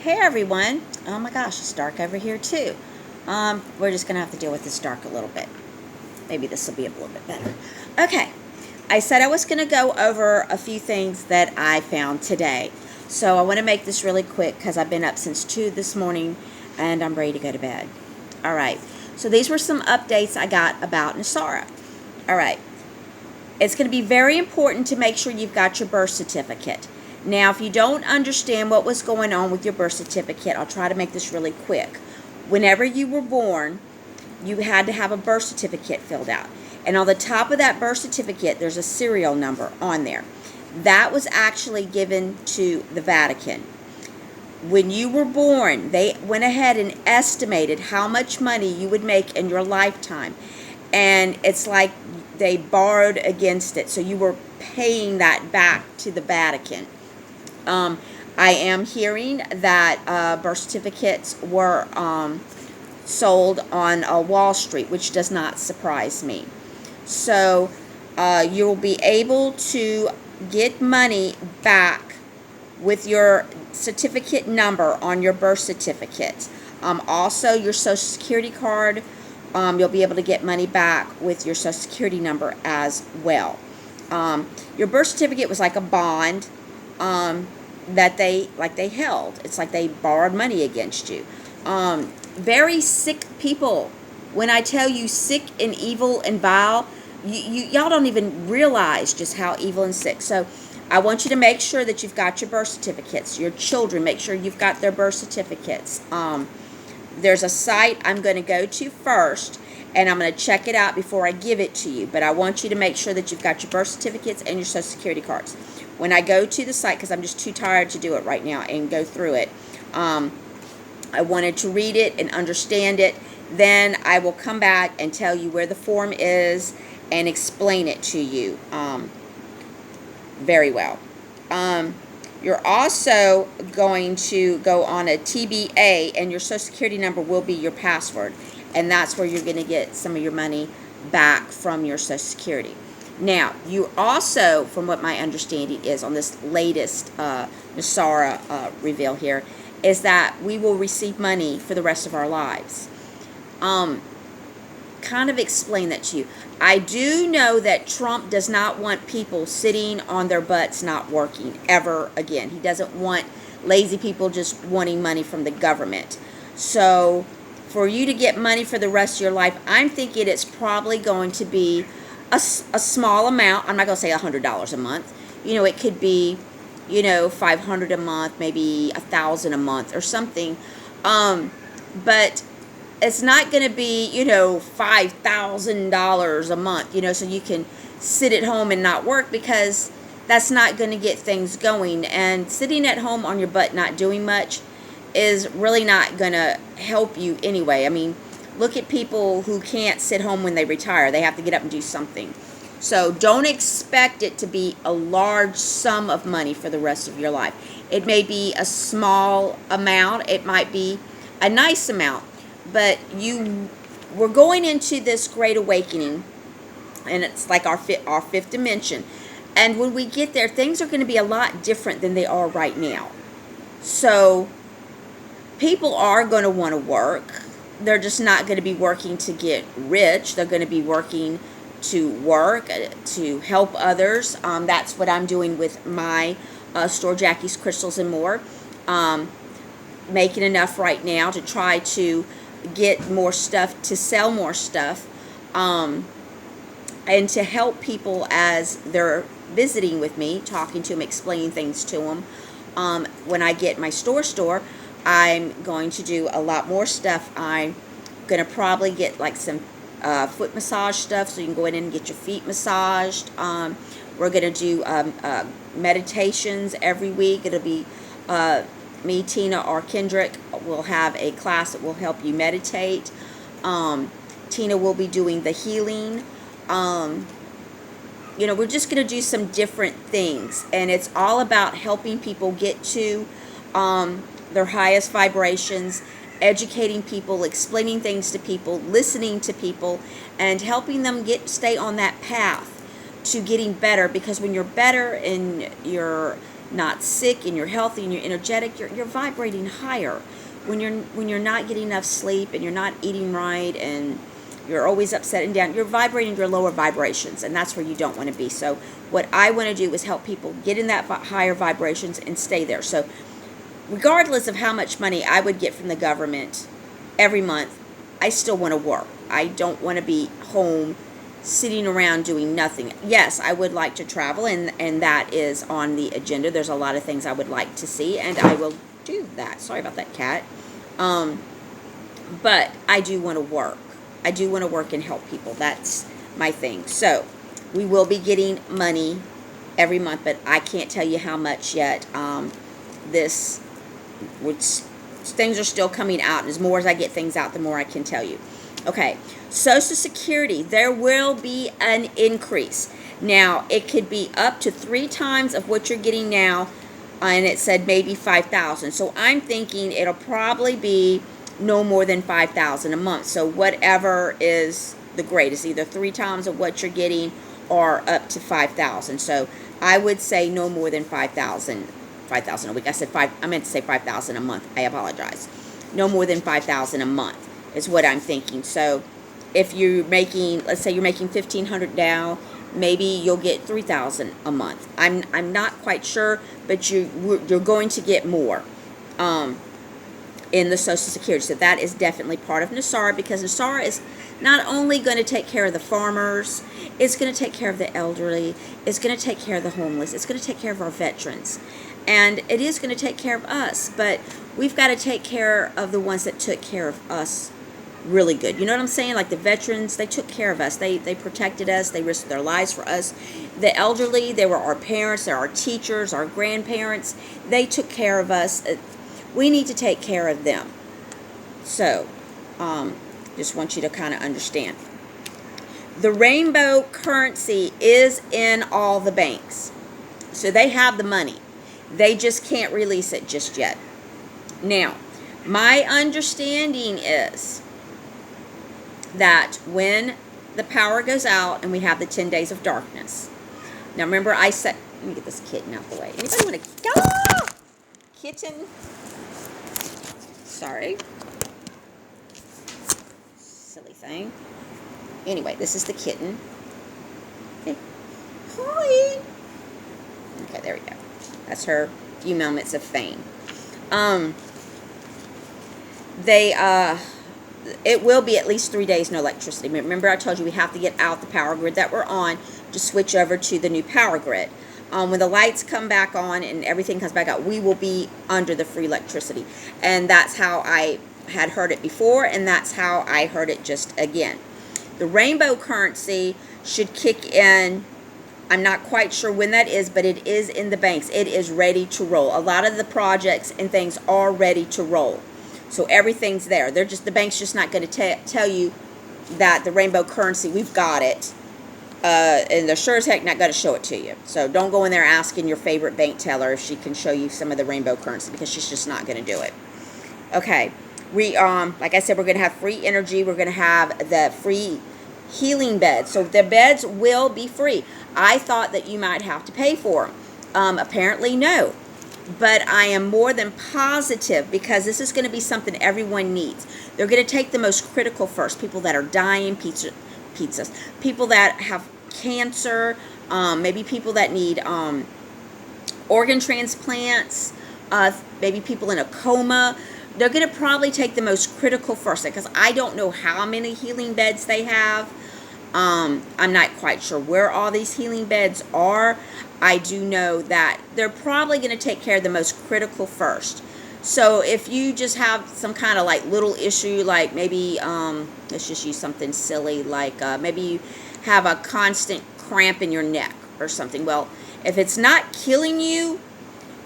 Hey everyone. Oh my gosh, it's dark over here too. We're just going to have to deal with this dark a little bit. Maybe this will be a little bit better. Okay, I said I was going to go over a few things that I found today. So I want to make this really quick because I've been up since 2 this morning and I'm ready to go to bed. All right, so these were some updates I got about NESARA. All right, it's going to be very important to make sure you've got your birth certificate. Now, if you don't understand what was going on with your birth certificate, I'll try to make this really quick. Whenever you were born, you had to have a birth certificate filled out. And on the top of that birth certificate, there's a serial number on there. That was actually given to the Vatican. When you were born, they went ahead and estimated how much money you would make in your lifetime. And it's like they borrowed against it. So you were paying that back to the Vatican. I am hearing that birth certificates were sold on Wall Street, which does not surprise me. So you'll be able to get money back with your certificate number on your birth certificate. Also, your Social Security card, you'll be able to get money back with your Social Security number as well. Your birth certificate was like a bond that they held. It's like they borrowed money against you. Very sick people. When I tell you sick and evil and vile, y'all don't even realize just how evil and sick. So I want you to make sure that you've got your birth certificates. Your children, make sure you've got their birth certificates. There's a site I'm going to go to first, and I'm going to check it out before I give it to you. But I want you to make sure that you've got your birth certificates and your Social Security cards. When I go to the site, because I'm just too tired to do it right now and go through it, I wanted to read it and understand it. Then I will come back and tell you where the form is and explain it to you very well. You're also going to go on a TBA, and your Social Security number will be your password. And that's where you're going to get some of your money back from your Social Security. Now, you also, from what my understanding is on this latest NESARA reveal here, is that we will receive money for the rest of our lives. Kind of explain that to you. I do know that Trump does not want people sitting on their butts not working ever again. He doesn't want lazy people just wanting money from the government. So for you to get money for the rest of your life, I'm thinking it's probably going to be a small amount. I'm not going to say $100 a month. It could be, $500 a month, maybe $1,000 a month or something. But it's not going to be, $5,000 a month, so you can sit at home and not work, because that's not going to get things going. And sitting at home on your butt not doing much is really not going to help you anyway. I mean, look at people who can't sit home when they retire. They have to get up and do something. So don't expect it to be a large sum of money for the rest of your life. It may be a small amount. It might be a nice amount. But we're going into this great awakening, and it's like our fifth dimension. And when we get there, things are going to be a lot different than they are right now. So people are going to want to work. They're just not going to be working to get rich. They're going to be working to work, to help others. That's what I'm doing with my store, Jackie's Crystals and More. Making enough right now to try to get more stuff, to sell more stuff, and to help people as they're visiting with me, talking to them, explaining things to them. When I get my store, I'm going to do a lot more stuff. I'm going to probably get like some foot massage stuff, so you can go in and get your feet massaged. We're going to do meditations every week. It'll be me, Tina, or Kendrick will have a class that will help you meditate. Tina will be doing the healing. We're just going to do some different things, and it's all about helping people get to their highest vibrations, educating people, explaining things to people, listening to people, and helping them stay on that path to getting better. Because when you're better and you're not sick and you're healthy and you're energetic, you're vibrating higher. When you're not getting enough sleep and you're not eating right and you're always upset and down, you're vibrating your lower vibrations, and that's where you don't want to be. So what I want to do is help people get in that higher vibrations and stay there. So regardless of how much money I would get from the government every month, I still want to work. I don't want to be home sitting around doing nothing. Yes, I would like to travel, and that is on the agenda. There's a lot of things I would like to see, and I will do that. Sorry about that, cat. But I do want to work. I do want to work and help people. That's my thing. So we will be getting money every month, but I can't tell you how much yet. This, which things are still coming out, and as more as I get things out, the more I can tell you. Okay, Social Security, there will be an increase. Now, it could be up to 3 times of what you're getting now, and it said maybe $5,000. So I'm thinking it'll probably be no more than $5,000 a month. So whatever is the greatest, either 3 times of what you're getting or up to $5,000. So I would say no more than $5,000 a week. I said I meant to say $5,000 a month. I apologize. No more than $5,000 a month is what I'm thinking. So if you're making, let's say you're making $1,500 now, maybe you'll get $3,000 a month. I'm not quite sure, but you're going to get more in the Social Security. So that is definitely part of NESARA, because NESARA is not only going to take care of the farmers, it's going to take care of the elderly, it's going to take care of the homeless, it's going to take care of our veterans, and it is going to take care of us. But we've got to take care of the ones that took care of us really good. You know what I'm saying? Like the veterans, they took care of us. They protected us. They risked their lives for us. The elderly, they were our parents, they're our teachers, our grandparents. They took care of us. We need to take care of them. So, just want you to kind of understand. The rainbow currency is in all the banks. So they have the money. They just can't release it just yet. Now, my understanding is that when the power goes out and we have the 10 days of darkness. Now remember I said, let me get this kitten out the way. Anybody want to go? Kitten. Sorry. Silly thing. Anyway, this is the kitten. Okay. Hi. Okay, there we go. That's her few moments of fame. It will be at least 3 days no electricity. Remember I told you we have to get out the power grid that we're on to switch over to the new power grid. When the lights come back on and everything comes back out, we will be under the free electricity. And that's how I had heard it before, and that's how I heard it just again. The rainbow currency should kick in. I'm not quite sure when that is, but it is in the banks. It is ready to roll. A lot of the projects and things are ready to roll. So everything's there. The bank's just not going to tell you that the rainbow currency, we've got it. And they're sure as heck not going to show it to you. So don't go in there asking your favorite bank teller if she can show you some of the rainbow currency, because she's just not going to do it. Okay. Like I said, we're going to have free energy. We're going to have the free healing beds. So the beds will be free. I thought that you might have to pay for them. Apparently, no. But I am more than positive, because this is going to be something everyone needs. They're going to take the most critical first. People that are dying, pizzas. People that have cancer, maybe people that need organ transplants, maybe people in a coma. They're going to probably take the most critical first, because I don't know how many healing beds they have. I'm not quite sure where all these healing beds are. I do know that they're probably going to take care of the most critical first. So if you just have some kind of like little issue, like maybe, let's just use something silly, like maybe you have a constant cramp in your neck or something. Well, if it's not killing you,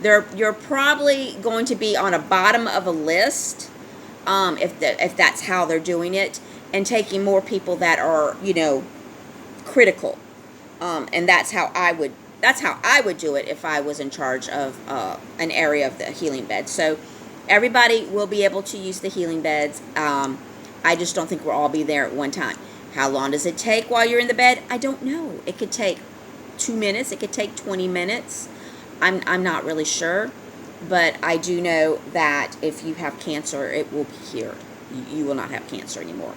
you're probably going to be on a bottom of a list, if that's how they're doing it, and taking more people that are, critical. And that's how I would do it if I was in charge of an area of the healing bed. So everybody will be able to use the healing beds. I just don't think we'll all be there at one time. How long does it take while you're in the bed? I don't know. It could take 2 minutes. It could take 20 minutes. I'm not really sure, but I do know that if you have cancer, it will be cured. You will not have cancer anymore.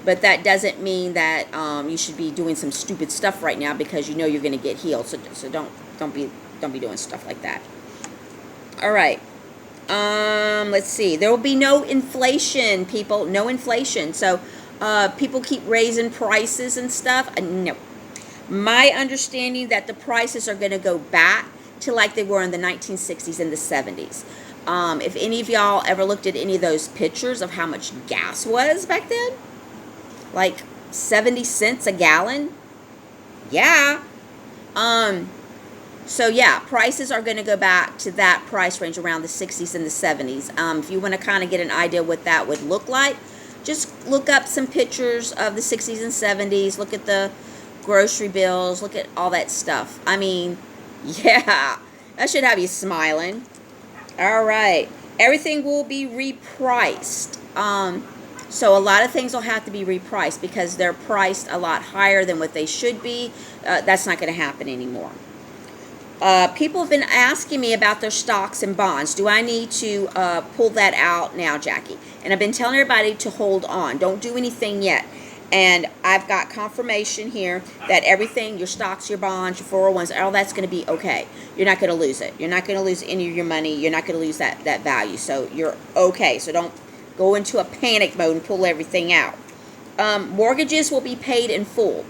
But that doesn't mean that you should be doing some stupid stuff right now because you know you're going to get healed. So don't be doing stuff like that. All right. Let's see. There will be no inflation, people. No inflation. So people keep raising prices and stuff. No. My understanding that the prices are going to go back to like they were in the 1960s and the 70s. If any of y'all ever looked at any of those pictures of how much gas was back then, like 70 cents a gallon. Yeah. So yeah, prices are going to go back to that price range around the 60s and the 70s. If you want to kind of get an idea what that would look like, just look up some pictures of the 60s and 70s. Look at the grocery bills. Look at all that stuff. I mean, yeah, that should have you smiling. All right. Everything will be repriced. So a lot of things will have to be repriced because they're priced a lot higher than what they should be. That's not going to happen anymore. People have been asking me about their stocks and bonds. Do I need to pull that out now, Jackie? And I've been telling everybody to hold on. Don't do anything yet. And I've got confirmation here that everything, your stocks, your bonds, your 401s, all that's going to be okay. You're not going to lose it. You're not going to lose any of your money. You're not going to lose that value. So you're okay. So don't go into a panic mode and pull everything out. Mortgages will be paid in full.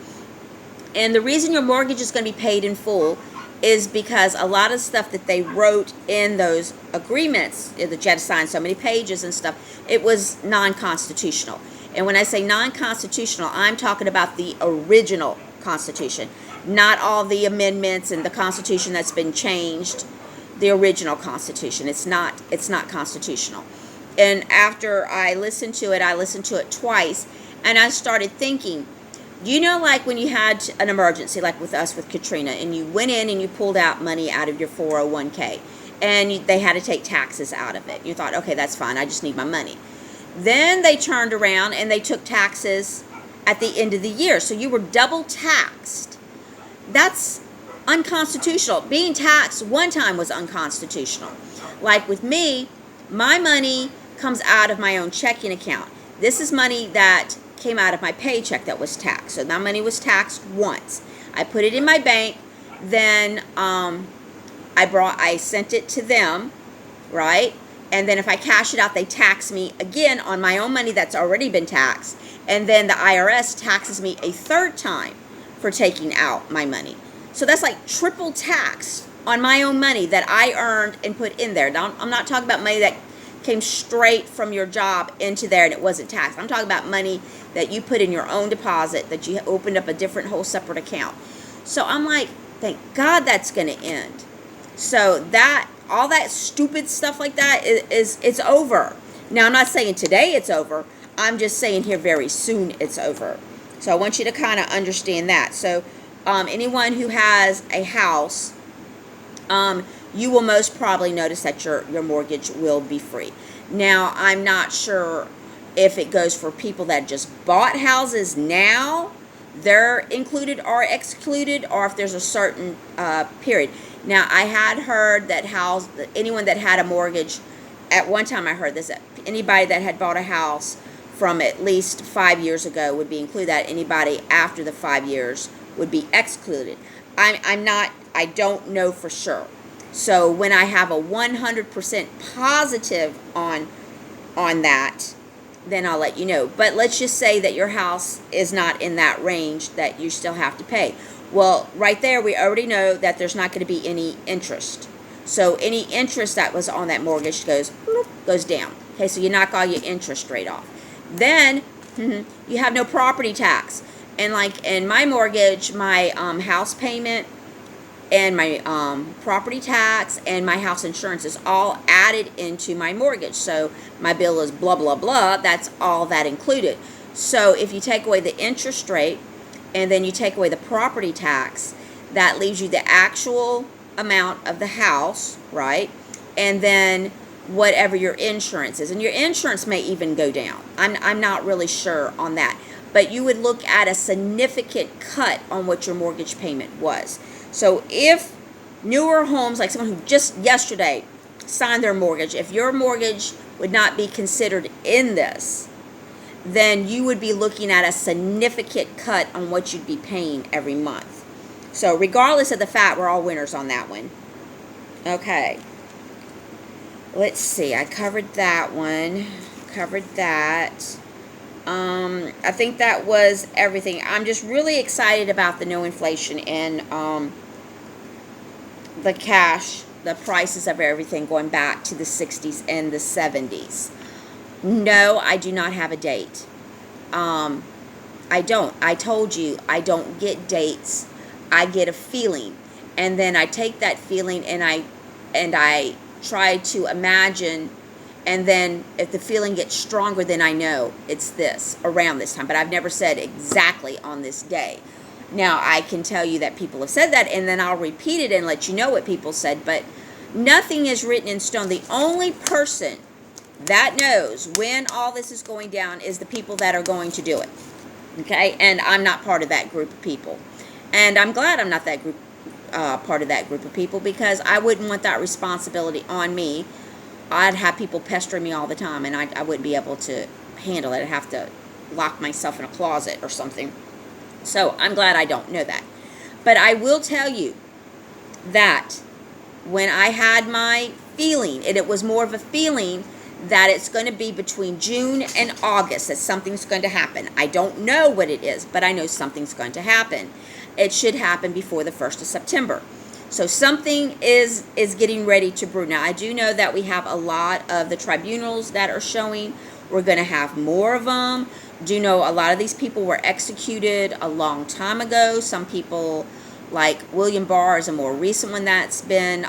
And the reason your mortgage is going to be paid in full is because a lot of stuff that they wrote in those agreements, that you had to sign so many pages and stuff, it was non-constitutional. And when I say non-constitutional, I'm talking about the original Constitution, not all the amendments and the Constitution that's been changed. The original Constitution. It's not constitutional. And after I listened to it twice, and I started thinking, you know, like when you had an emergency, like with us with Katrina, and you went in and you pulled out money out of your 401k, and they had to take taxes out of it. You thought, okay, that's fine. I just need my money. Then they turned around and they took taxes at the end of the year. So you were double taxed. That's unconstitutional. Being taxed one time was unconstitutional. Like with me, my money comes out of my own checking account. This is money that came out of my paycheck that was taxed. So that money was taxed once. I put it in my bank. Then I sent it to them, right? And then if I cash it out, they tax me again on my own money that's already been taxed. And then the IRS taxes me a third time for taking out my money. So that's like triple tax on my own money that I earned and put in there. Now, I'm not talking about money that came straight from your job into there and it wasn't taxed. I'm talking about money that you put in your own deposit, that you opened up a different whole separate account. So I'm like, thank God that's going to end. So that all that stupid stuff like that is over. Now, I'm not saying today it's over. I'm just saying here very soon it's over. So I want you to kind of understand that. So anyone who has a house, you will most probably notice that your mortgage will be free. Now, I'm not sure if it goes for people that just bought houses now, they're included or excluded, or if there's a certain period. Now, I had heard that anyone that had a mortgage, at one time I heard this, that anybody that had bought a house from at least 5 years ago would be included. That anybody after the 5 years would be excluded. I don't know for sure. So when I have a 100% positive on that, then I'll let you know. But let's just say that your house is not in that range that you still have to pay. Well, right there, we already know that there's not going to be any interest. So any interest that was on that mortgage goes down. Okay, so you knock all your interest rate off. Then you have no property tax. And like in my mortgage, my house payment and my property tax and my house insurance is all added into my mortgage. So my bill is blah, blah, blah. That's all that included. So if you take away the interest rate and then you take away the property tax, that leaves you the actual amount of the house, right? And then whatever your insurance is. And your insurance may even go down. I'm not really sure on that. But you would look at a significant cut on what your mortgage payment was. So if newer homes, like someone who just yesterday signed their mortgage, if your mortgage would not be considered in this, then you would be looking at a significant cut on what you'd be paying every month. So regardless of the fact, we're all winners on that one. Okay. Let's see. I covered that one. Covered that. I think that was everything. I'm just really excited about the no inflation and the cash, the prices of everything going back to the 60s and the 70s. No, I do not have a date. I don't. I told you, I don't get dates. I get a feeling. And then I take that feeling and I try to imagine, and then if the feeling gets stronger, then I know it's this, around this time. But I've never said exactly on this day. Now, I can tell you that people have said that, and then I'll repeat it and let you know what people said, but nothing is written in stone. The only person that knows when all this is going down is the people that are going to do it. Okay? And I'm not part of that group of people. And I'm glad I'm not that group, part of that group of people, because I wouldn't want that responsibility on me. I'd have people pestering me all the time, and I wouldn't be able to handle it. I'd have to lock myself in a closet or something. So I'm glad I don't know that. But I will tell you that when I had my feeling, and it was more of a feeling that it's going to be between June and August that something's going to happen. I don't know what it is, but I know something's going to happen. It should happen before the 1st of September. So something is getting ready to brew. Now, I do know that we have a lot of the tribunals that are showing. We're going to have more of them. Do know a lot of these people were executed a long time ago. Some people, like William Barr, is a more recent one that's been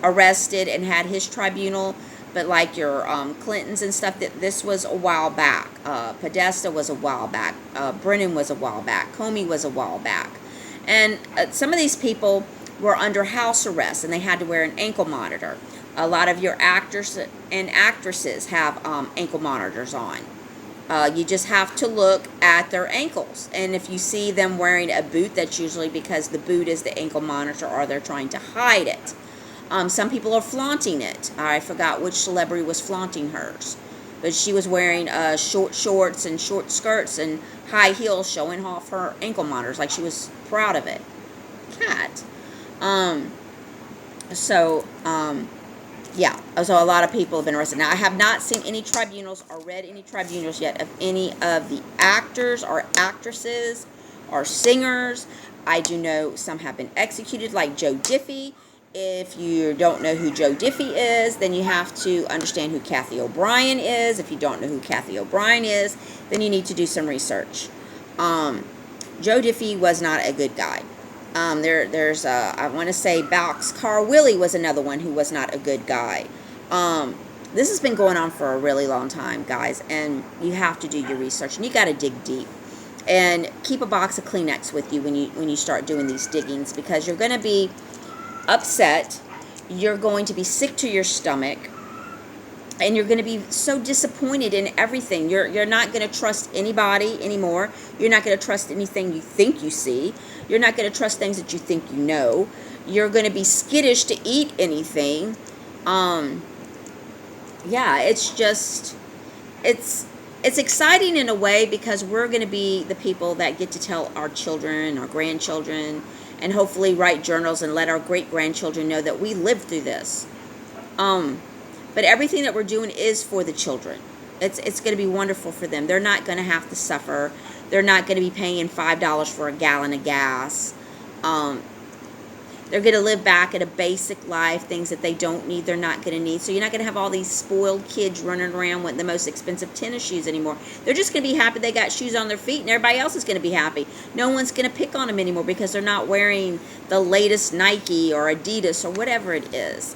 arrested and had his tribunal. But like your Clintons and stuff, this was a while back. Podesta was a while back. Brennan was a while back. Comey was a while back. And some of these people were under house arrest, and they had to wear an ankle monitor. A lot of your actors and actresses have ankle monitors on. You just have to look at their ankles. And if you see them wearing a boot, that's usually because the boot is the ankle monitor, or they're trying to hide it. Some people are flaunting it. I forgot which celebrity was flaunting hers. But she was wearing short shorts and short skirts and high heels, showing off her ankle monitors like she was proud of it. Cat. Yeah. So a lot of people have been arrested. Now, I have not seen any tribunals or read any tribunals yet of any of the actors or actresses or singers. I do know some have been executed, like Joe Diffie. If you don't know who Joe Diffie is, then you have to understand who Kathy O'Brien is. If you don't know who Kathy O'Brien is, then you need to do some research. Joe Diffie was not a good guy. There's I want to say Boxcar Willie was another one who was not a good guy. This has been going on for a really long time, guys, and you have to do your research, and you got to dig deep. And keep a box of Kleenex with you when you start doing these diggings, because you're going to be upset, you're going to be sick to your stomach, and you're going to be so disappointed in everything. You're not going to trust anybody anymore. You're not going to trust anything you think you see. You're not going to trust things that you think you know. You're going to be skittish to eat anything. Yeah, it's just, it's exciting in a way, because we're going to be the people that get to tell our children, our grandchildren, and hopefully write journals and let our great-grandchildren know that we lived through this. But everything that we're doing is for the children. It's going to be wonderful for them. They're not going to have to suffer. They're not going to be paying $5 for a gallon of gas. They're going to live back at a basic life, things that they don't need, they're not going to need. So you're not going to have all these spoiled kids running around with the most expensive tennis shoes anymore. They're just going to be happy they got shoes on their feet, and everybody else is going to be happy. No one's going to pick on them anymore because they're not wearing the latest Nike or Adidas or whatever it is.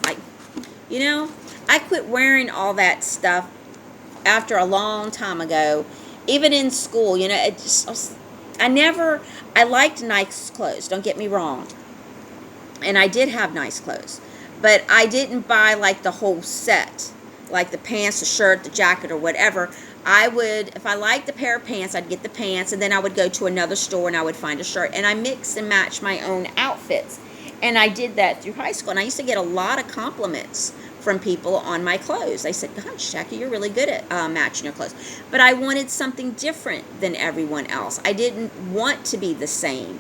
I quit wearing all that stuff after a long time ago. Even in school, I liked nice clothes, don't get me wrong. And I did have nice clothes. But I didn't buy like the whole set. Like the pants, the shirt, the jacket, or whatever. If I liked the pair of pants, I'd get the pants. And then I would go to another store and I would find a shirt. And I mix and match my own outfits. And I did that through high school. And I used to get a lot of compliments from people on my clothes. They said, gosh, Jackie, you're really good at matching your clothes. But I wanted something different than everyone else. I didn't want to be the same.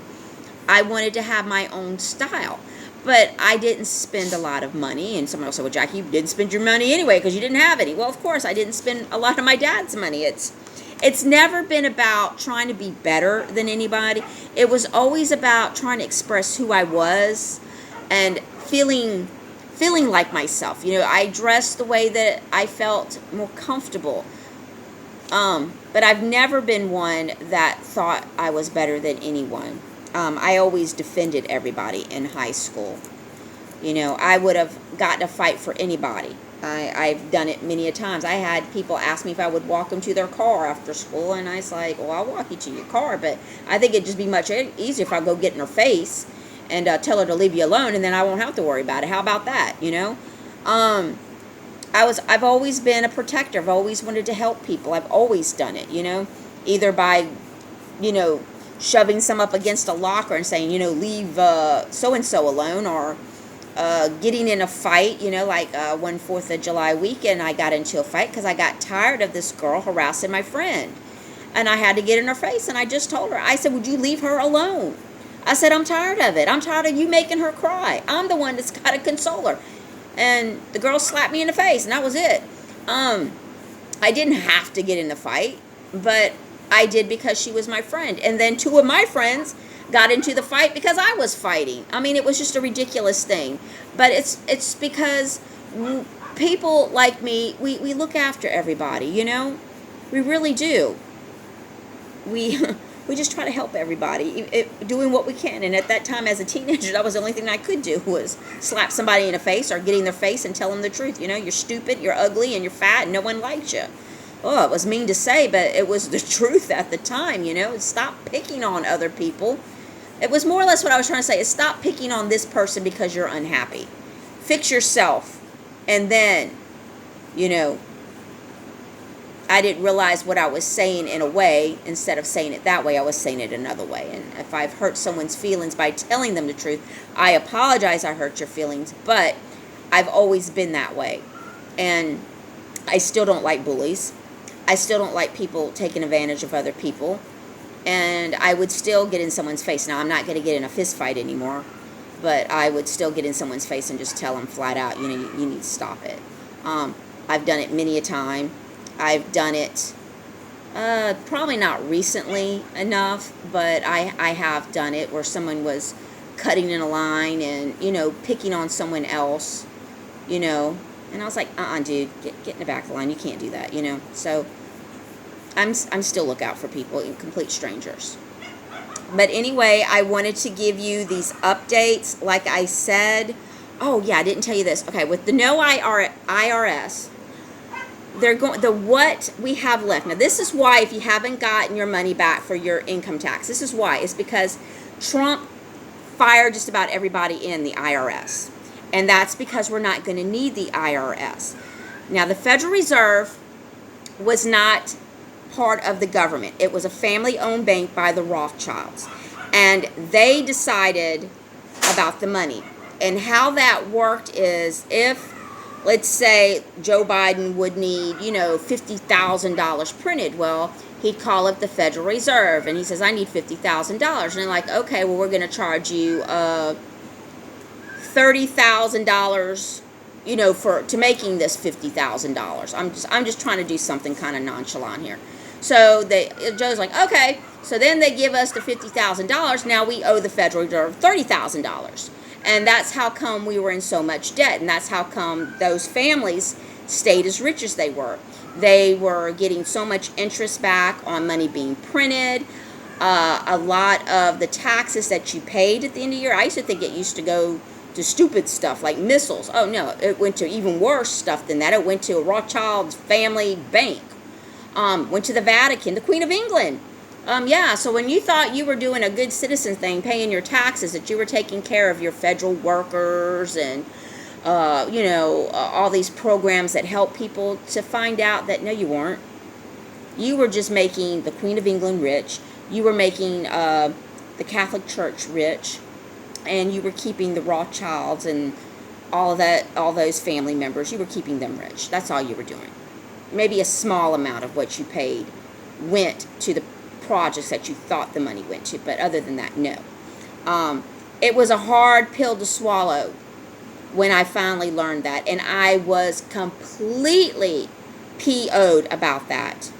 I wanted to have my own style. But I didn't spend a lot of money. And someone else said, well, Jackie, you didn't spend your money anyway because you didn't have any. Well, of course, I didn't spend a lot of my dad's money. It's never been about trying to be better than anybody. It was always about trying to express who I was and feeling like myself. You know, I dressed the way that I felt more comfortable. But I've never been one that thought I was better than anyone. I always defended everybody in high school. You know, I would have gotten a fight for anybody. I've done it many a times. I had people ask me if I would walk them to their car after school, and I was like, well, I'll walk you to your car, but I think it'd just be much easier if I go get in her face and tell her to leave you alone, and then I won't have to worry about it. How about that, you know? I've always been a protector. I've always wanted to help people. I've always done it, you know, either by, you know, shoving some up against a locker and saying, you know, leave so-and-so alone, or getting in a fight, you know, like one 4th of July weekend, I got into a fight because I got tired of this girl harassing my friend. And I had to get in her face, and I just told her, I said, would you leave her alone? I said, I'm tired of it. I'm tired of you making her cry. I'm the one that's got to console her. And the girl slapped me in the face, and that was it. I didn't have to get in the fight, but I did because she was my friend. And then 2 of my friends got into the fight because I was fighting. I mean, it was just a ridiculous thing. But it's because people like me, we look after everybody, you know? We really do. We just try to help everybody, doing what we can. And at that time, as a teenager, that was the only thing I could do, was slap somebody in the face or get in their face and tell them the truth. You know, you're stupid, you're ugly, and you're fat, and no one likes you. Oh, it was mean to say, but it was the truth at the time, you know. Stop picking on other people. It was more or less what I was trying to say, is stop picking on this person because you're unhappy. Fix yourself. And then, you know, I didn't realize what I was saying in a way. Instead of saying it that way, I was saying it another way. And if I've hurt someone's feelings by telling them the truth, I apologize I hurt your feelings, but I've always been that way. And I still don't like bullies. I still don't like people taking advantage of other people. And I would still get in someone's face. Now, I'm not going to get in a fist fight anymore, but I would still get in someone's face and just tell them flat out, you know, you need to stop it. I've done it many a time. I've done it probably not recently enough, but I have done it where someone was cutting in a line and, you know, picking on someone else, you know. And I was like, dude, get in the back of the line. You can't do that, you know. So I'm still look out for people, complete strangers. But anyway, I wanted to give you these updates. Like I said, oh yeah, I didn't tell you this. Okay, with the no IRS, they're going what we have left. Now this is why, if you haven't gotten your money back for your income tax, this is why. It's because Trump fired just about everybody in the IRS. And that's because we're not going to need the IRS. Now, the Federal Reserve was not part of the government. It was a family-owned bank by the Rothschilds. And they decided about the money. And how that worked is, if, let's say, Joe Biden would need, you know, $50,000 printed, well, he'd call up the Federal Reserve, and he says, I need $50,000. And they're like, okay, well, we're going to charge you $30,000, you know, to making this $50,000. I'm just trying to do something kind of nonchalant here. So Joe's like, okay. So then they give us the $50,000. Now we owe the Federal Reserve $30,000, and that's how come we were in so much debt, and that's how come those families stayed as rich as they were. They were getting so much interest back on money being printed. A lot of the taxes that you paid at the end of the year, I used to think it used to go to stupid stuff like missiles. Oh no, it went to even worse stuff than that. It went to a Rothschild family bank. Went to the Vatican, the Queen of England. Yeah, so when you thought you were doing a good citizen thing, paying your taxes, that you were taking care of your federal workers and, you know, all these programs that help people, to find out that no, you weren't. You were just making the Queen of England rich. You were making the Catholic Church rich. and you were keeping the Rothschilds and all of that, all those family members, you were keeping them rich. That's all you were doing. Maybe a small amount of what you paid went to the projects that you thought the money went to, but other than that, no. It was a hard pill to swallow when I finally learned that, and I was completely PO'd about that.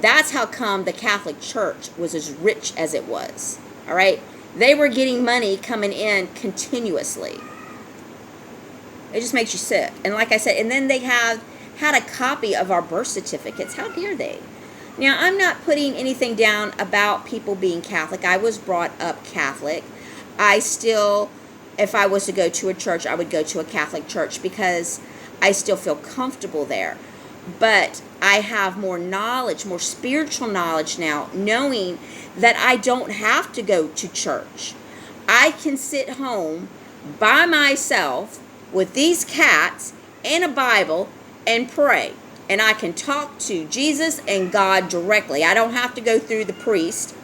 That's how come the Catholic Church was as rich as it was. All right? They were getting money coming in continuously. It just makes you sick. And like I said, and then they had a copy of our birth certificates. How dare they? Now, I'm not putting anything down about people being Catholic. I was brought up Catholic. I still, if I was to go to a church, I would go to a Catholic church because I still feel comfortable there. But I have more knowledge, more spiritual knowledge now, knowing that I don't have to go to church. I can sit home by myself with these cats and a Bible and pray. And I can talk to Jesus and God directly. I don't have to go through the priest.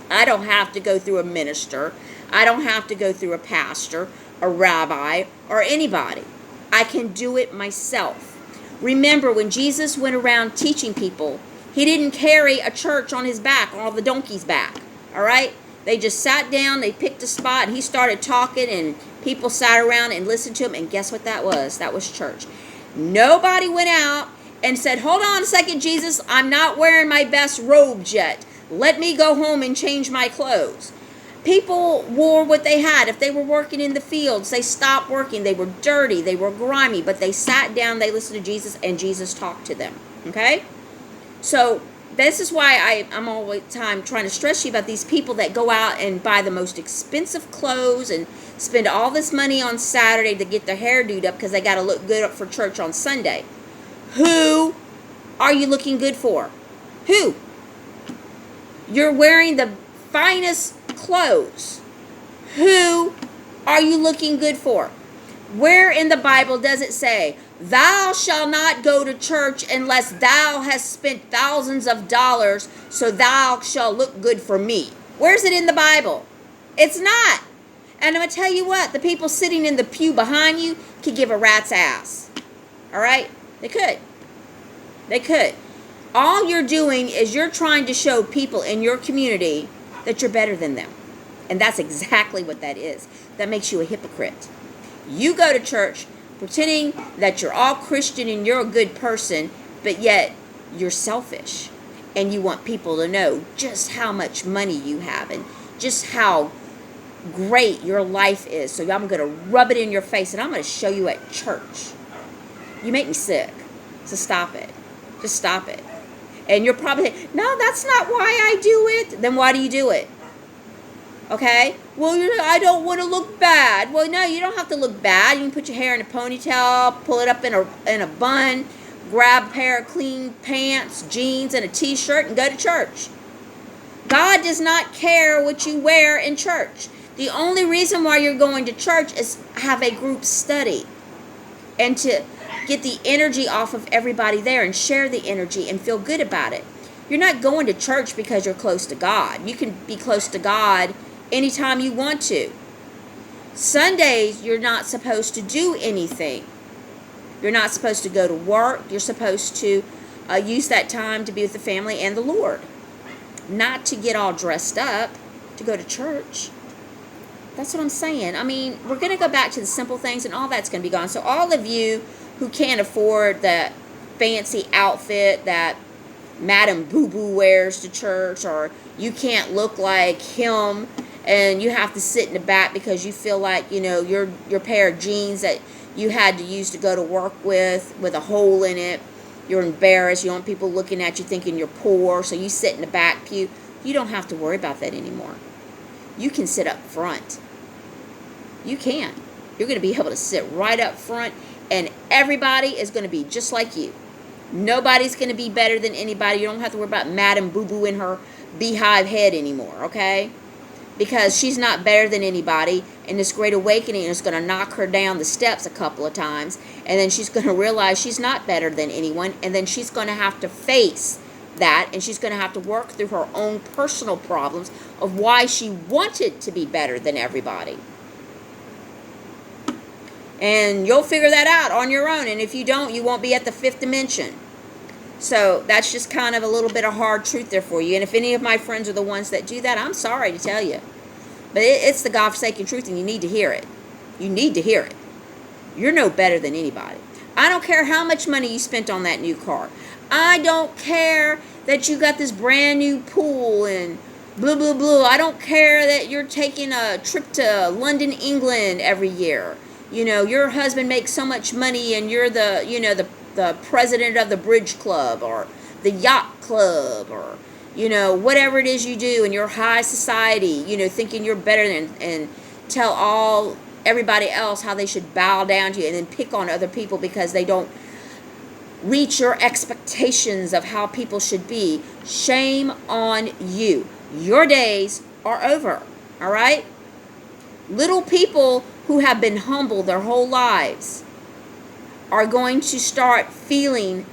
I don't have to go through a minister. I don't have to go through a pastor, a rabbi, or anybody. I can do it myself. Remember, when Jesus went around teaching people, he didn't carry a church on his back, on the donkey's back. All right? They just sat down, they picked a spot, and he started talking, and people sat around and listened to him, and guess what that was? That was church. Nobody went out and said, hold on a second, Jesus, I'm not wearing my best robes yet. Let me go home and change my clothes. People wore what they had. If they were working in the fields, they stopped working. They were dirty. They were grimy. But they sat down, they listened to Jesus, and Jesus talked to them. Okay? So this is why I'm all the time trying to stress you about these people that go out and buy the most expensive clothes and spend all this money on Saturday to get their hair doed up because they got to look good for church on Sunday. Who are you looking good for? Who? You're wearing the finest clothes. Who are you looking good for? Where in the Bible does it say, thou shalt not go to church unless thou hast spent thousands of dollars, so thou shalt look good for me? Where's it in the Bible? It's not. And I'm going to tell you what, the people sitting in the pew behind you could give a rat's ass. All right? They could. They could. All you're doing is you're trying to show people in your community that you're better than them. And that's exactly what that is. That makes you a hypocrite. You go to church pretending that you're all Christian and you're a good person, but yet you're selfish. And you want people to know just how much money you have and just how great your life is. So I'm going to rub it in your face and I'm going to show you at church. You make me sick. So stop it. Just stop it. And you're probably saying, no, that's not why I do it. Then why do you do it? Okay? Well, I don't want to look bad. Well, no, you don't have to look bad. You can put your hair in a ponytail, pull it up in a bun, grab a pair of clean pants, jeans, and a t-shirt, and go to church. God does not care what you wear in church. The only reason why you're going to church is have a group study and to get the energy off of everybody there and share the energy and feel good about it. You're not going to church because you're close to God. You can be close to God anytime you want to. Sundays, you're not supposed to do anything. You're not supposed to go to work. You're supposed to use that time to be with the family and the Lord. Not to get all dressed up to go to church. That's what I'm saying. I mean, we're going to go back to the simple things and all that's going to be gone. So all of you who can't afford that fancy outfit that Madame Boo Boo wears to church, or you can't look like him and you have to sit in the back because you feel like, your pair of jeans that you had to use to go to work with a hole in it, you're embarrassed, you don't want people looking at you thinking you're poor, so you sit in the back pew. You don't have to worry about that anymore. You can sit up front. You can. You're going to be able to sit right up front, and everybody is going to be just like you. Nobody's going to be better than anybody. You don't have to worry about Madame Boo Boo in her beehive head anymore, okay? Because she's not better than anybody, and this great awakening is going to knock her down the steps a couple of times, and then she's going to realize she's not better than anyone, and then she's going to have to face that, and she's going to have to work through her own personal problems of why she wanted to be better than everybody. And you'll figure that out on your own. And if you don't, you won't be at the fifth dimension. So that's just kind of a little bit of hard truth there for you. And if any of my friends are the ones that do that, I'm sorry to tell you. But it's the God-forsaken truth, and you need to hear it. You need to hear it. You're no better than anybody. I don't care how much money you spent on that new car. I don't care that you got this brand new pool and blah, blah, blah. I don't care that you're taking a trip to London, England every year. You know, your husband makes so much money and you're the, you know, the president of the bridge club or the yacht club or, you know, whatever it is you do in your high society, you know, thinking you're better than, and tell everybody else how they should bow down to you and then pick on other people because they don't reach your expectations of how people should be. Shame on you. Your days are over. All right? Little people who have been humble their whole lives are going to start feeling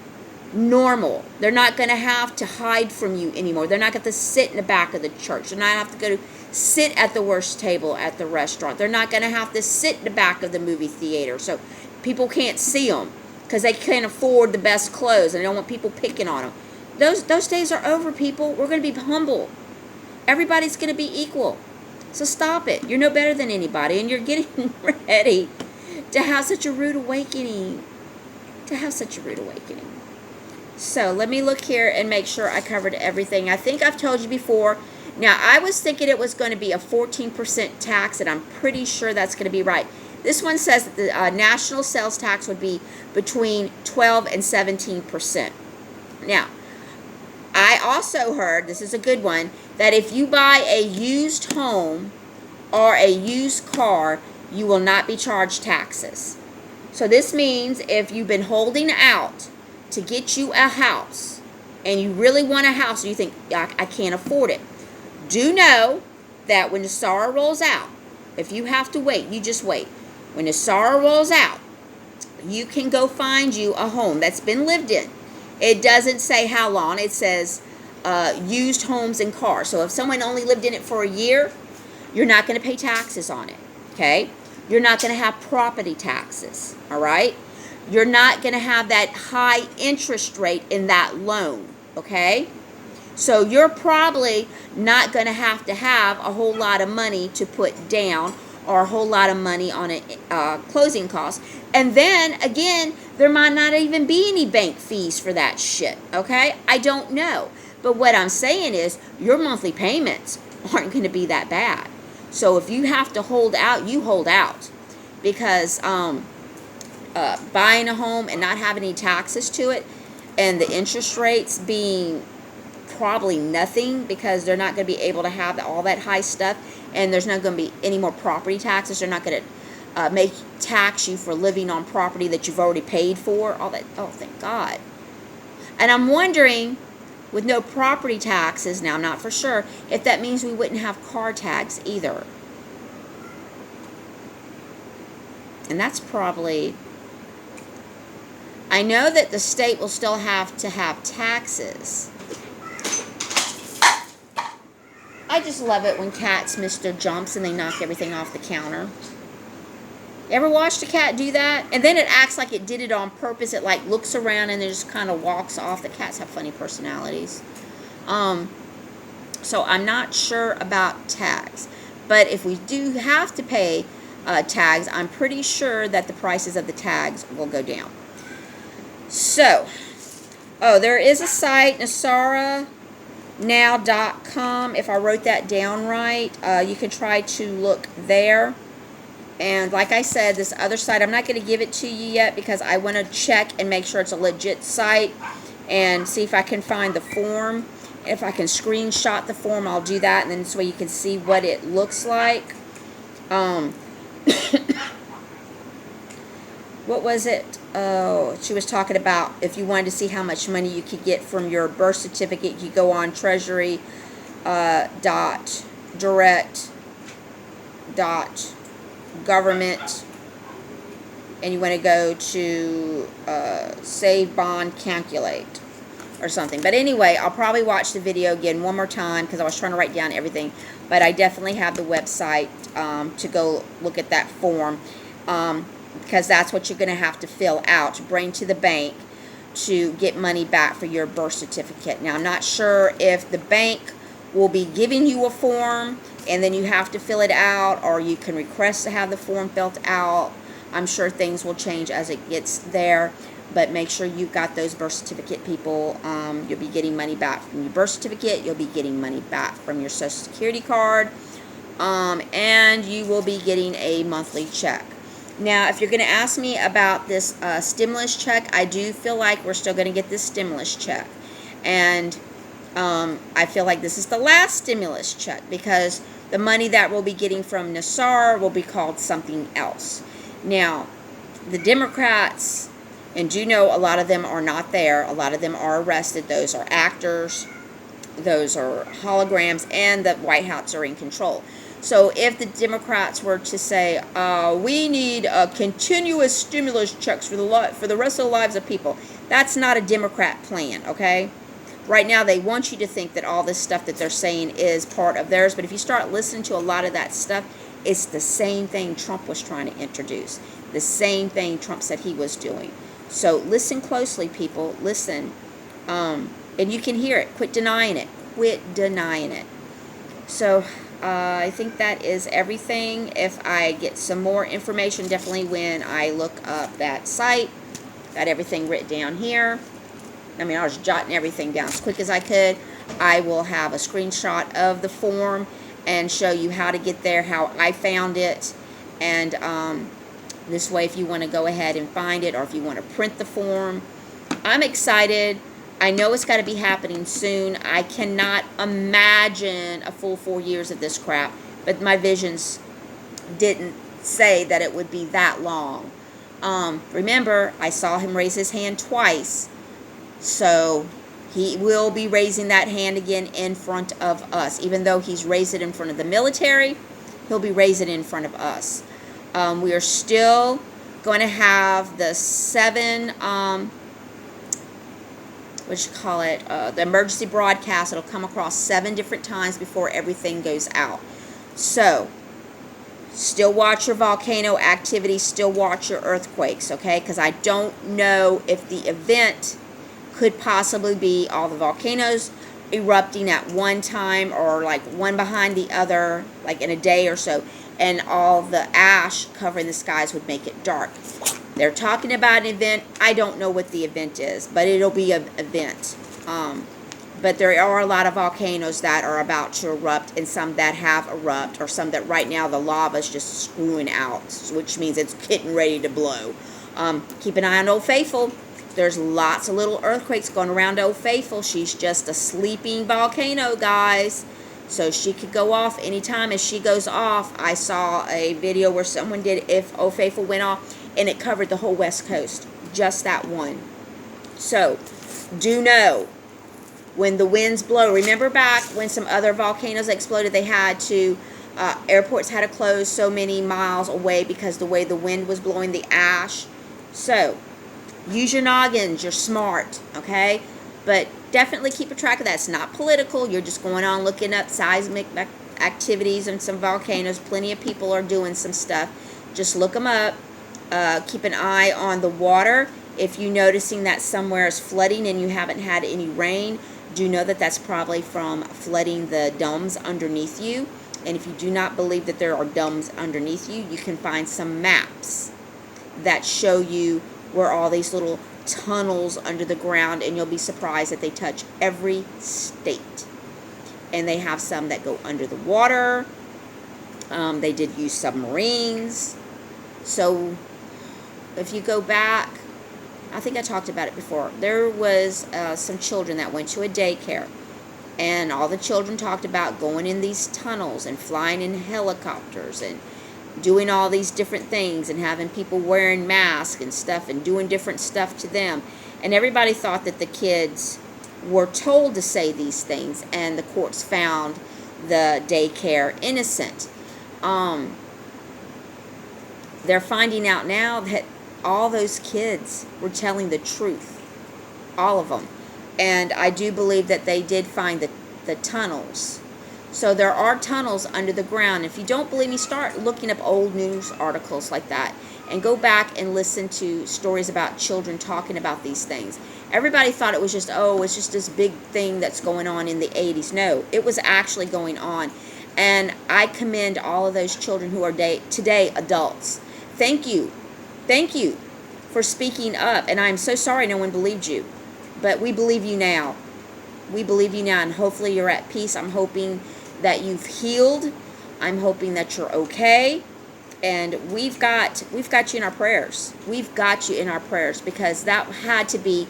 normal. They're not going to have to hide from you anymore. They're not going to sit in the back of the church. They're not going to have to go to sit at the worst table at the restaurant. They're not going to have to sit in the back of the movie theater so people can't see them because they can't afford the best clothes and they don't want people picking on them. Those days are over, people. We're going to be humble. Everybody's going to be equal. So stop it. You're no better than anybody, and you're getting ready to have such a rude awakening. So let me look here and make sure I covered everything. I think I've told you before. Now, I was thinking it was going to be a 14% tax, and I'm pretty sure that's going to be right. This one says that the national sales tax would be between 12 and 17%. Now, I also heard, this is a good one, that if you buy a used home or a used car, you will not be charged taxes. So this means if you've been holding out to get you a house and you really want a house and you think, I can't afford it, do know that when the SARA rolls out, if you have to wait, you just wait. When the SARA rolls out, you can go find you a home that's been lived in. It doesn't say how long. It says used homes and cars. So if someone only lived in it for a year, you're not going to pay taxes on it, okay? You're not going to have property taxes, all right? You're not going to have that high interest rate in that loan, okay? So you're probably not going to have a whole lot of money to put down or a whole lot of money on a closing cost. And then, again, there might not even be any bank fees for that shit, okay? I don't know. But what I'm saying is your monthly payments aren't going to be that bad. So if you have to hold out, you hold out. Because buying a home and not having any taxes to it and the interest rates being probably nothing because they're not going to be able to have all that high stuff, and there's not going to be any more property taxes. They're not going to tax you for living on property that you've already paid for. All that. Oh, thank God. And I'm wondering, with no property taxes, now I'm not for sure, if that means we wouldn't have car tags either. And that's probably... I know that the state will still have to have taxes. I just love it when cats miss their jumps and they knock everything off the counter. You ever watched a cat do that? And then it acts like it did it on purpose. It like looks around and then just kind of walks off. The cats have funny personalities. So I'm not sure about tags. But if we do have to pay tags, I'm pretty sure that the prices of the tags will go down. So, there is a site, NasaraNow.com. If I wrote that down right, you can try to look there. And like I said, this other site, I'm not going to give it to you yet because I want to check and make sure it's a legit site and see if I can find the form. If I can screenshot the form, I'll do that, and then this way you can see what it looks like. What was it? Oh, she was talking about if you wanted to see how much money you could get from your birth certificate, you go on treasury.direct.government, and you want to go to save bond calculate or something. But anyway, I'll probably watch the video again one more time because I was trying to write down everything. But I definitely have the website to go look at that form. because that's what you're going to have to fill out to bring to the bank to get money back for your birth certificate. Now, I'm not sure if the bank will be giving you a form and then you have to fill it out, or you can request to have the form filled out. I'm sure things will change as it gets there, but make sure you've got those birth certificate, people. You'll be getting money back from your birth certificate. You'll be getting money back from your Social Security card, and you will be getting a monthly check. Now, if you're going to ask me about this stimulus check, I do feel like we're still going to get this stimulus check. And I feel like this is the last stimulus check, because the money that we'll be getting from Nassar will be called something else. Now, the Democrats, and you know a lot of them are not there. A lot of them are arrested. Those are actors. Those are holograms, and the White House are in control. So if the Democrats were to say, we need continuous stimulus checks for the rest of the lives of people, that's not a Democrat plan, okay? Right now, they want you to think that all this stuff that they're saying is part of theirs, but if you start listening to a lot of that stuff, it's the same thing Trump was trying to introduce, the same thing Trump said he was doing. So listen closely, people. Listen. And you can hear it. Quit denying it. Quit denying it. So I think that is everything. If I get some more information, definitely when I look up that site, got everything written down here. I mean, I was jotting everything down as quick as I could. I will have a screenshot of the form and show you how to get there, how I found it. And this way, if you want to go ahead and find it, or if you want to print the form, I'm excited. I know it's got to be happening soon. I cannot imagine a full 4 years of this crap, but my visions didn't say that it would be that long. Remember, I saw him raise his hand twice, so he will be raising that hand again in front of us. Even though he's raised it in front of the military, he'll be raising it in front of us. We are still going to have the 7... the emergency broadcast. It'll come across 7 different times before everything goes out. So, still watch your volcano activity, still watch your earthquakes, okay? Because I don't know if the event could possibly be all the volcanoes erupting at one time, or like one behind the other, like in a day or so, and all the ash covering the skies would make it dark. They're talking about an event. I don't know what the event is, but it'll be an event. But there are a lot of volcanoes that are about to erupt, and some that have erupted, or some that right now the lava is just screwing out, which means it's getting ready to blow. Keep an eye on Old Faithful. There's lots of little earthquakes going around Old Faithful. She's just a sleeping volcano, guys. So she could go off anytime. As she goes off, I saw a video where someone did if Old Faithful went off, and it covered the whole West Coast. Just that one. So, do know when the winds blow. Remember back when some other volcanoes exploded, they had to, airports had to close so many miles away because the way the wind was blowing the ash. So, use your noggins. You're smart, okay? But definitely keep a track of that. It's not political. You're just going on looking up seismic activities and some volcanoes. Plenty of people are doing some stuff. Just look them up. Keep an eye on the water. If you're noticing that somewhere is flooding and you haven't had any rain, do know that that's probably from flooding the domes underneath you. And if you do not believe that there are domes underneath you, you can find some maps that show you where all these little tunnels under the ground, and you'll be surprised that they touch every state. And they have some that go under the water. They did use submarines. So if you go back, I think I talked about it before. There was some children that went to a daycare, and all the children talked about going in these tunnels and flying in helicopters and doing all these different things and having people wearing masks and stuff and doing different stuff to them. And everybody thought that the kids were told to say these things, and the courts found the daycare innocent. They're finding out now that all those kids were telling the truth. All of them. And I do believe that they did find the tunnels. So there are tunnels under the ground. If you don't believe me, start looking up old news articles like that. and go back and listen to stories about children talking about these things. Everybody thought it was just, oh, it's just this big thing that's going on in the 80s. No, it was actually going on. And I commend all of those children who are today adults. Thank you. Thank you for speaking up. And I'm so sorry no one believed you. But we believe you now. We believe you now, and hopefully you're at peace. I'm hoping that you've healed. I'm hoping that you're okay. And we've got you in our prayers. We've got you in our prayers, because that had to be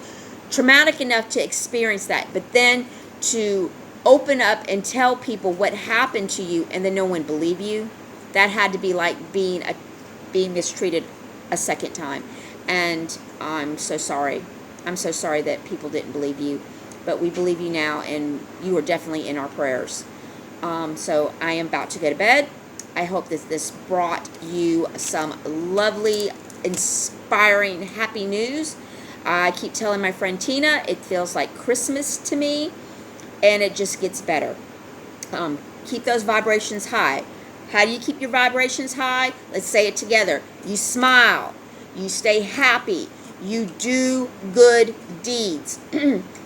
traumatic enough to experience that. But then to open up and tell people what happened to you, and then no one believe you, that had to be like being mistreated a second time. And I'm so sorry. I'm so sorry that people didn't believe you. But we believe you now, and you are definitely in our prayers. So I am about to go to bed. I hope that this brought you some lovely, inspiring, happy news. I keep telling my friend Tina, it feels like Christmas to me, and it just gets better. Keep those vibrations high. How do you keep your vibrations high? Let's say it together. You smile. You stay happy. You do good deeds.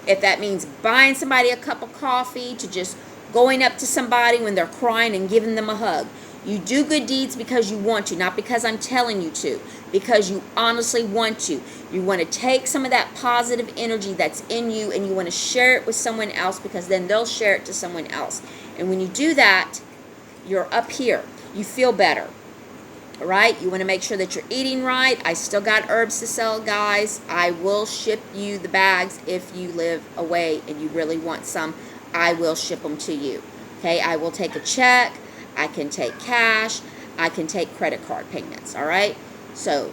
If that means buying somebody a cup of coffee, to just going up to somebody when they're crying and giving them a hug. You do good deeds because you want to, not because I'm telling you to, because you honestly want to. You want to take some of that positive energy that's in you, and you want to share it with someone else, because then they'll share it to someone else. And when you do that, you're up here. You feel better. All right? You want to make sure that you're eating right. I still got herbs to sell, guys. I will ship you the bags if you live away and you really want some. I will ship them to you. Okay? I will take a check. I can take cash. I can take credit card payments. All right? So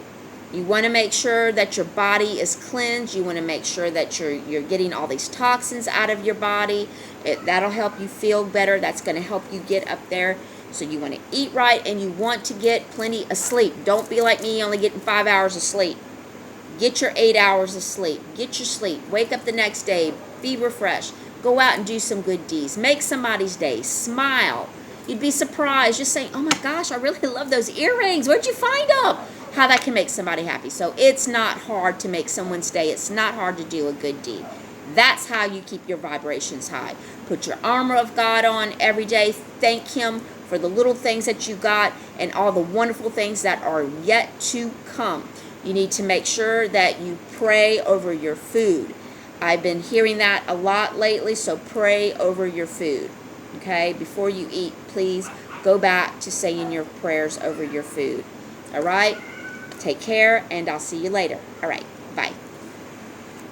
you want to make sure that your body is cleansed. You want to make sure that you're getting all these toxins out of your body. That'll help you feel better. That's going to help you get up there. So you want to eat right, and you want to get plenty of sleep. Don't be like me, only getting 5 hours of sleep. Get your 8 hours of sleep. Get your sleep. Wake up the next day. Be refreshed. Go out and do some good deeds. Make somebody's day. Smile. You'd be surprised. Just saying, oh my gosh, I really love those earrings. Where'd you find them? How that can make somebody happy. So it's not hard to make someone's day. It's not hard to do a good deed. That's how you keep your vibrations high. Put your armor of God on every day. Thank Him for the little things that you got and all the wonderful things that are yet to come. You need to make sure that you pray over your food. I've been hearing that a lot lately, so pray over your food. Okay? Before you eat, please go back to saying your prayers over your food. All right? Take care, and I'll see you later. All right. Bye.